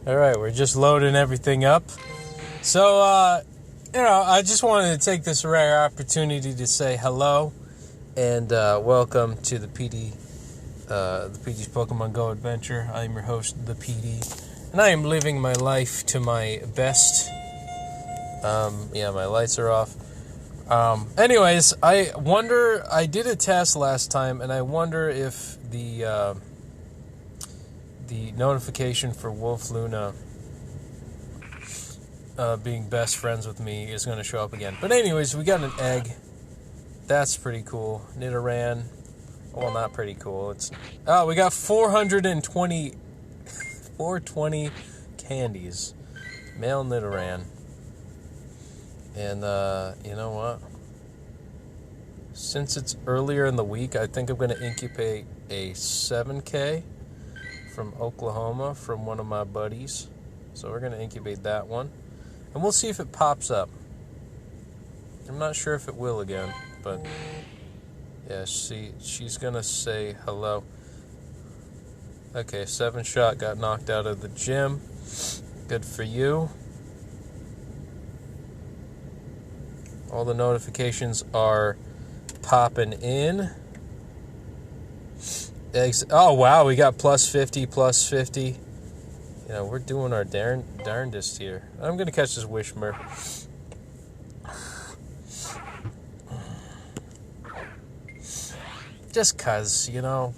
All right, we're just loading everything up. So, I just wanted to take this rare opportunity to say hello and welcome to the Petey's Pokemon Go adventure. I am your host, the Petey, and I am living my life to my best. My lights are off. Anyways, I did a test last time, and I wonder if the notification for Wolfluna being best friends with me is going to show up again. But anyways, we got an egg. That's pretty cool. Nidoran. Well, not pretty cool. We got 420 candies. Male Nidoran. And, you know what? Since it's earlier in the week, I think I'm going to incubate a 7K from Oklahoma from one of my buddies. So we're going to incubate that one. And we'll see if it pops up. I'm not sure if it will again, but yeah, she's going to say hello. Okay, 7-shot got knocked out of the gym. Good for you. All the notifications are popping in. Oh, wow, we got plus 50. You know, we're doing our darndest here. I'm going to catch this Wishmer. Just 'cause, you know,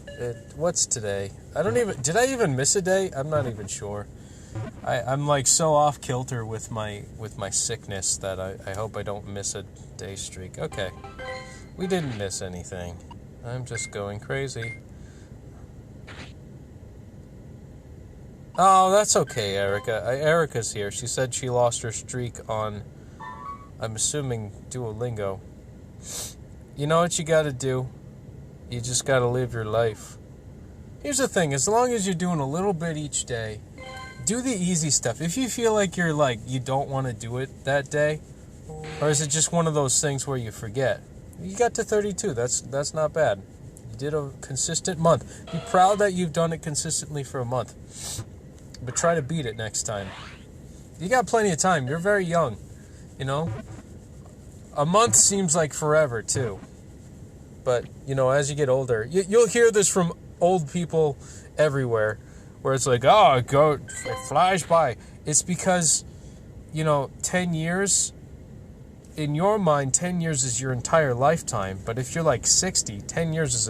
what's today? Did I even miss a day? I'm not even sure. I'm like so off kilter with my sickness that I hope I don't miss a day streak. Okay, we didn't miss anything. I'm just going crazy. Oh, that's okay, Erica. Erica's here. She said she lost her streak on, I'm assuming, Duolingo. You know what you gotta do? You just gotta live your life. Here's the thing. As long as you're doing a little bit each day, do the easy stuff. If you feel like you don't want to do it that day, or is it just one of those things where you forget? You got to 32. That's not bad. You did a consistent month. Be proud that you've done it consistently for a month. But try to beat it next time. You got plenty of time. You're very young, you know? A month seems like forever, too. But, you know, as you get older, you'll hear this from old people everywhere, where it's like, oh, it flies by. It's because, you know, 10 years, in your mind, 10 years is your entire lifetime. But if you're like 60, 10 years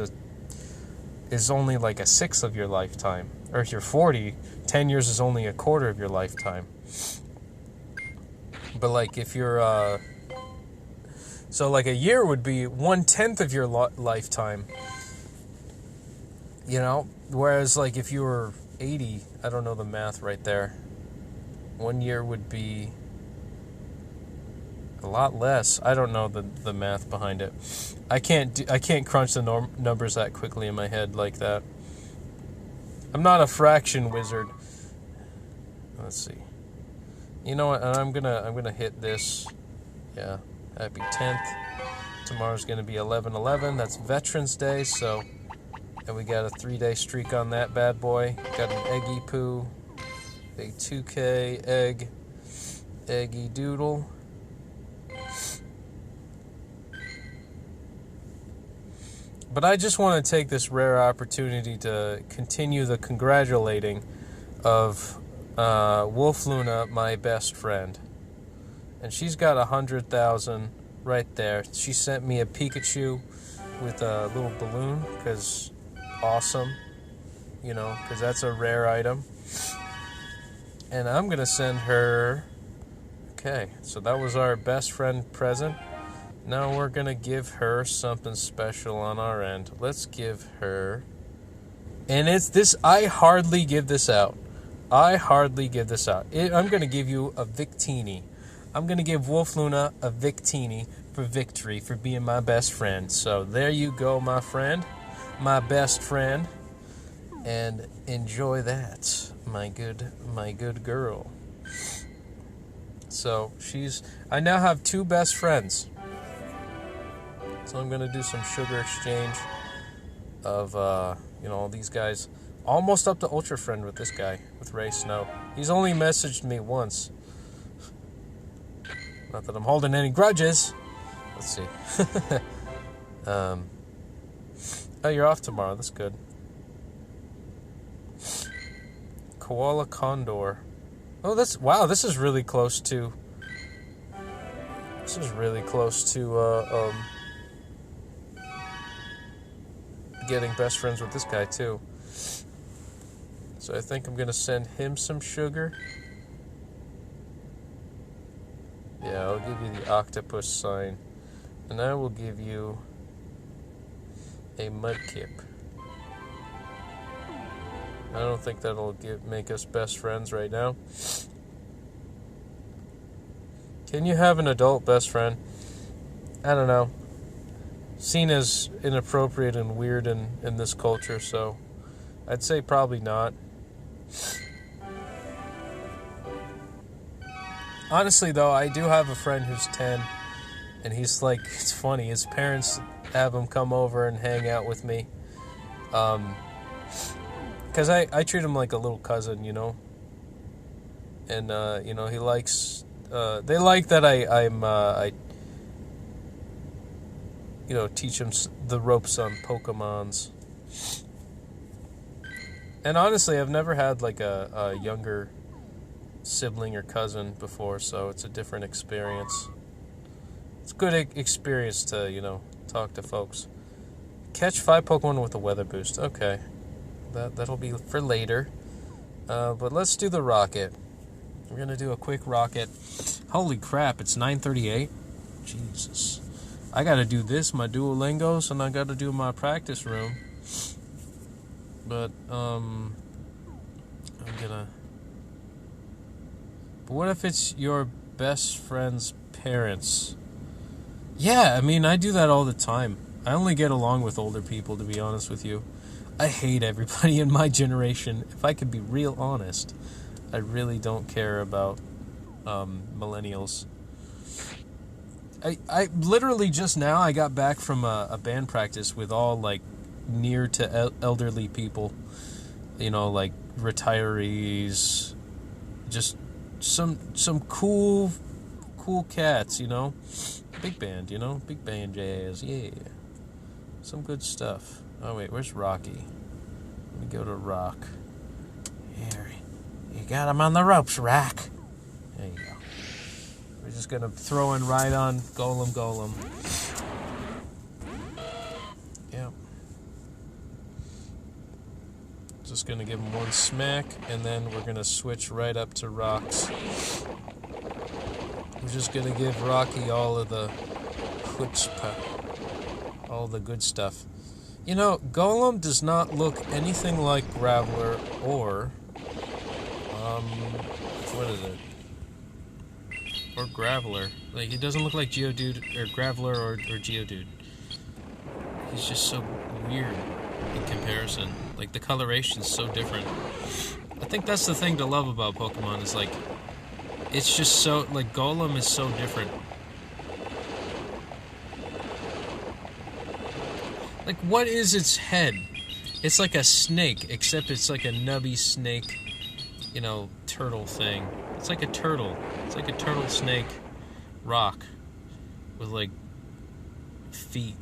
is only like a sixth of your lifetime. Or if you're 40, 10 years is only a quarter of your lifetime. But like if you're, so like a year would be 1/10 of your lifetime. You know, whereas like if you were 80, I don't know the math right there. 1 year would be a lot less. I don't know the math behind it. I can't crunch the numbers that quickly in my head like that. I'm not a fraction wizard. Let's see. You know what? I'm gonna hit this. Yeah, happy 10th. Tomorrow's gonna be 11/11. That's Veterans Day, so. And we got a 3-day streak on that bad boy. Got an Eggy Poo, a 2K Eggy Doodle. But I just want to take this rare opportunity to continue the congratulating of Wolfluna, my best friend. And she's got 100,000 right there. She sent me a Pikachu with a little balloon, because awesome, you know, because that's a rare item. And I'm going to send her... Okay, so that was our best friend present. Now we're going to give her something special on our end. Let's give her... And it's this... I hardly give this out. I'm going to give you a Victini. I'm going to give Wolfluna a Victini for victory, for being my best friend. So there you go, my friend. My best friend. And enjoy that, my good girl. So I now have 2 best friends. So I'm going to do some sugar exchange of, all these guys. almost up to Ultra Friend with this guy, with Ray Snow. He's only messaged me once. Not that I'm holding any grudges. Let's see. Oh, you're off tomorrow. That's good. Koala Condor. Oh, wow, this is really close to... This is really close to, getting best friends with this guy, too. So I think I'm going to send him some sugar. Yeah, I'll give you the octopus sign. And I will give you a mudkip. I don't think that'll make us best friends right now. Can you have an adult best friend? I don't know. Seen as inappropriate and weird in this culture, so I'd say probably not. Honestly, though, I do have a friend who's 10, and he's like, it's funny, his parents have him come over and hang out with me. Because I treat him like a little cousin, you know? And, you know, he likes... they like that I you know, teach him the ropes on Pokémons. And honestly, I've never had, like, a younger sibling or cousin before, so it's a different experience. It's a good experience to, you know, talk to folks. Catch 5 Pokemon with a weather boost. Okay. That'll be for later. But let's do the rocket. We're going to do a quick rocket. Holy crap, it's 9:38. Jesus. I got to do this, my Duolingos, and I got to do my practice room. But, I'm going to... But what if it's your best friend's parents? Yeah, I mean, I do that all the time. I only get along with older people, to be honest with you. I hate everybody in my generation. If I could be real honest, I really don't care about millennials. I literally just now, I got back from a band practice with all, like, near to elderly people. You know, like, retirees. Just some cool cats, you know? Big band, you know? Big band jazz, yeah. Some good stuff. Oh, wait, where's Rocky? Let me go to Rock. Here, you got him on the ropes, Rock. There you go. We're just going to throw in right on Golem. Yep. Just going to give him one smack, and then we're going to switch right up to Rocks. We're just going to give Rocky all of the chutzpah, all the good stuff. You know, Golem does not look anything like Graveler or, what is it? Or Graveler. Like, he doesn't look like Geodude, or Graveler, or Geodude. He's just so weird in comparison. Like, the coloration's so different. I think that's the thing to love about Pokemon, is like, it's just so, like, Golem is so different. Like, what is its head? It's like a snake, except it's like a nubby snake, you know, turtle thing. It's like a turtle. It's like a turtle snake rock with, like, feet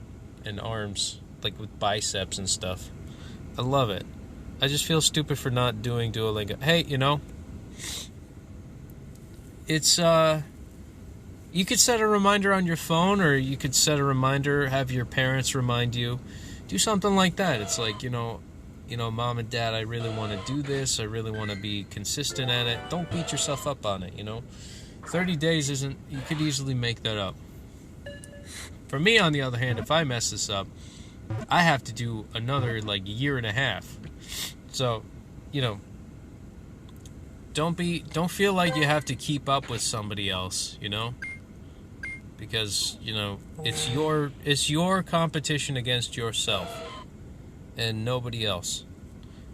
and arms, like, with biceps and stuff. I love it. I just feel stupid for not doing Duolingo. Hey, you know, it's, you could set a reminder on your phone, or you could set a reminder, have your parents remind you. Do something like that. It's like, you know, Mom and Dad, I really want to do this. I really want to be consistent at it. Don't beat yourself up on it, you know. 30 days isn't, you could easily make that up. For me, on the other hand, if I mess this up, I have to do another, like, year and a half. So, you know, don't feel like you have to keep up with somebody else, you know? Because, you know, it's your competition against yourself and nobody else.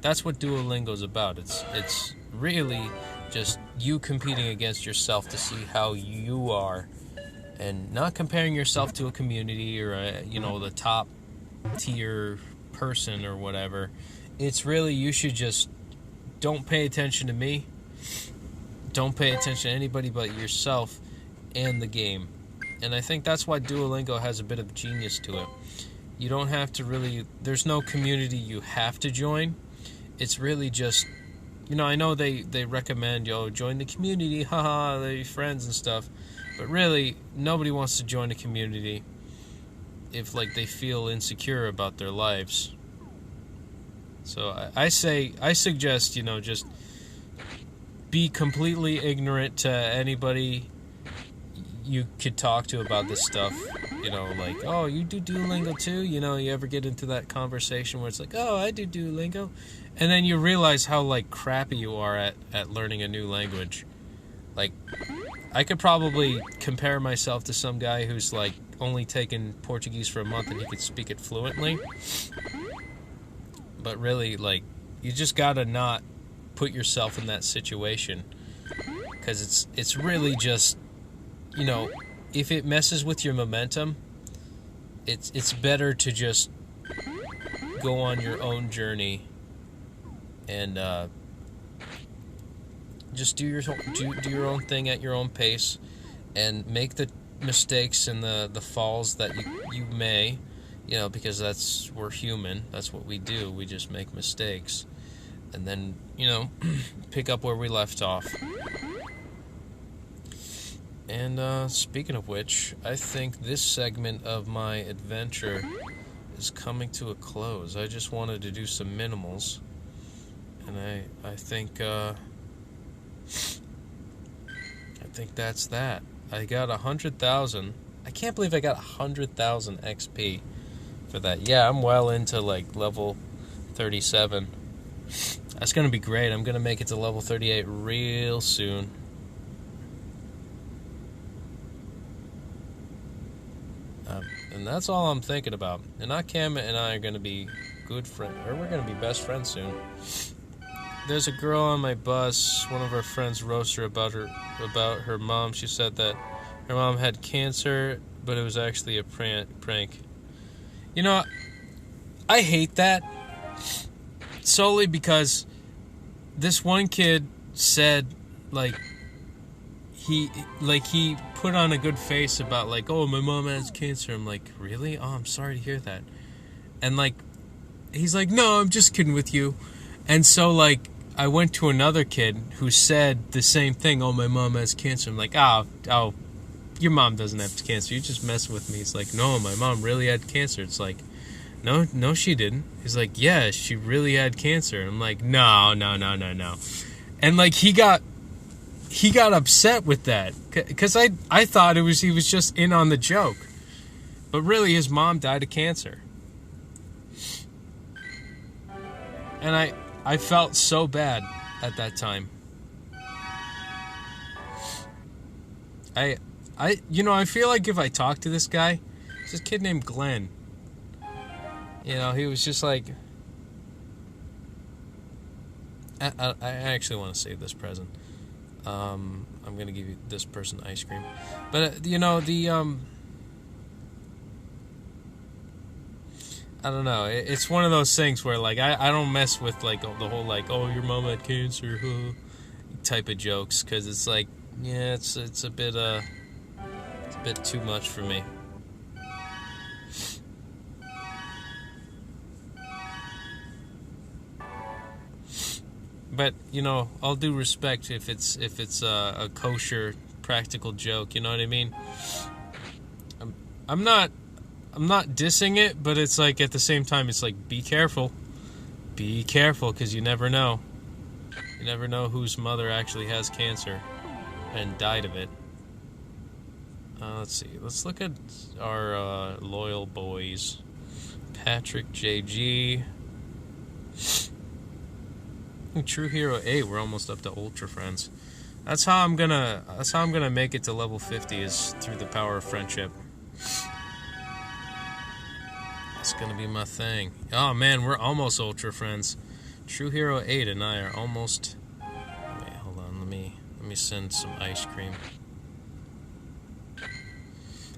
That's what Duolingo's about. It's really just you competing against yourself to see how you are, and not comparing yourself to a community or a, you know, the top tier person or whatever. It's really, you should just don't pay attention to me. Don't pay attention to anybody but yourself and the game. And I think that's why Duolingo has a bit of genius to it. You don't have to really, there's no community you have to join. It's really just, I know they recommend, join the community, haha, they're your friends and stuff. But really, nobody wants to join a community if, they feel insecure about their lives. So I suggest, just be completely ignorant to anybody you could talk to about this stuff. Oh, you do Duolingo too? You ever get into that conversation where it's like, oh, I do Duolingo? And then you realize how, crappy you are at learning a new language. I could probably compare myself to some guy who's, only taken Portuguese for a month and he could speak it fluently. But really, you just gotta not put yourself in that situation. Because it's really just, if it messes with your momentum, it's better to just go on your own journey and just do your own thing at your own pace, and make the mistakes and the falls that you may, because we're human. That's what we do. We just make mistakes, and then pick up where we left off. And speaking of which, I think this segment of my adventure is coming to a close. I just wanted to do some minimals, and I think that's that. I got 100,000. I can't believe I got 100,000 XP for that. Yeah, I'm well into level 37. That's gonna be great. I'm gonna make it to level 38 real soon. And that's all I'm thinking about. And Akam and I are gonna be good friends, or we're gonna be best friends soon. There's a girl on my bus. One of our friends roasted her about her mom. She said that her mom had cancer, but it was actually a prank. I hate that. Solely because this one kid said, he put on a good face about, oh, my mom has cancer. I'm like, really? Oh, I'm sorry to hear that. And, he's like, no, I'm just kidding with you. And so, I went to another kid who said the same thing. Oh, my mom has cancer. I'm like, oh, your mom doesn't have cancer. You're just messing with me. He's like, no, my mom really had cancer. It's like, no, she didn't. He's like, yeah, she really had cancer. I'm like, no. And, he got upset with that. Because I thought he was just in on the joke. But really, his mom died of cancer. And I felt so bad at that time. I feel like if I talked to this guy, it's this kid named Glenn. He was just like, I actually want to save this present. I'm going to give you this person ice cream. But, I don't know. It's one of those things where, I don't mess with, the whole, oh, your mom had cancer, type of jokes. Because it's yeah, it's a bit too much for me. But, all due respect if it's a kosher, practical joke, you know what I mean? I'm not dissing it, but it's at the same time, it's be careful. Be careful, because you never know. You never know whose mother actually has cancer and died of it. Let's see. Let's look at our loyal boys. Patrick, JG. True Hero 8, we're almost up to Ultra Friends. That's how I'm gonna make it to level 50, is through the power of friendship. It's gonna be my thing. Oh man, we're almost Ultra Friends. True Hero 8 and I are almost. Wait, hold on. Let me send some ice cream.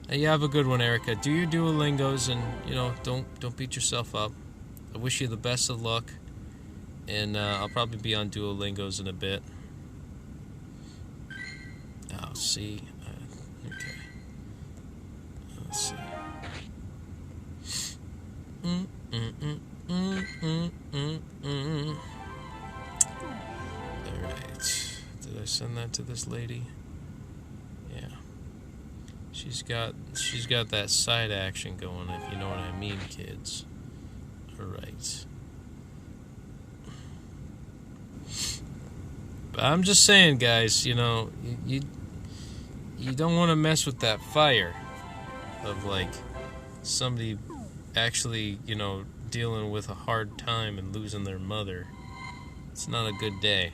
Hey, you have a good one, Erica. Do your Duolingos and don't beat yourself up. I wish you the best of luck. And I'll probably be on Duolingos in a bit. Oh, see. Okay. Let's see. Alright. Did I send that to this lady? Yeah. She's got that side action going, if you know what I mean, kids. Alright. But I'm just saying, guys, you know, you don't want to mess with that fire of, like, somebody actually, you know, dealing with a hard time and losing their mother. It's not a good day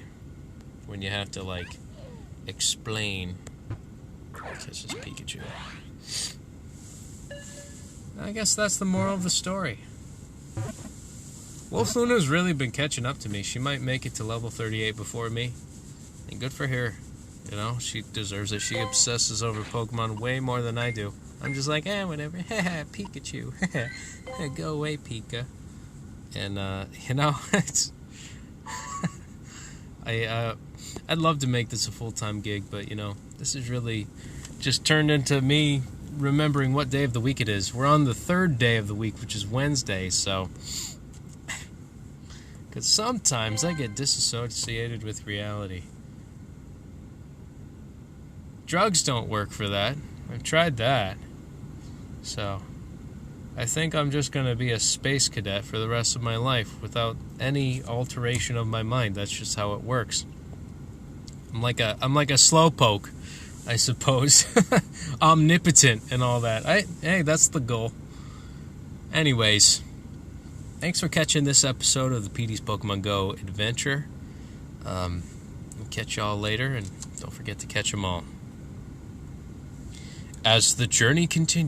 when you have to, like, explain. This is Pikachu. I guess that's the moral of the story. Wolfluna's really been catching up to me. She might make it to level 38 before me. And good for her. You know, she deserves it. She obsesses over Pokemon way more than I do. I'm just like, whatever. Pikachu. Go away, Pika. And, you know, it's... I'd love to make this a full-time gig, but, you know, this is really just turned into me remembering what day of the week it is. We're on the third day of the week, which is Wednesday, so... Because sometimes I get disassociated with reality. Drugs don't work for that. I've tried that. So, I think I'm just going to be a space cadet for the rest of my life without any alteration of my mind. That's just how it works. I'm like a slowpoke, I suppose. Omnipotent and all that. Hey, that's the goal. Anyways, thanks for catching this episode of the Petey's Pokemon Go adventure. We'll catch y'all later, and don't forget to catch them all. As the journey continues.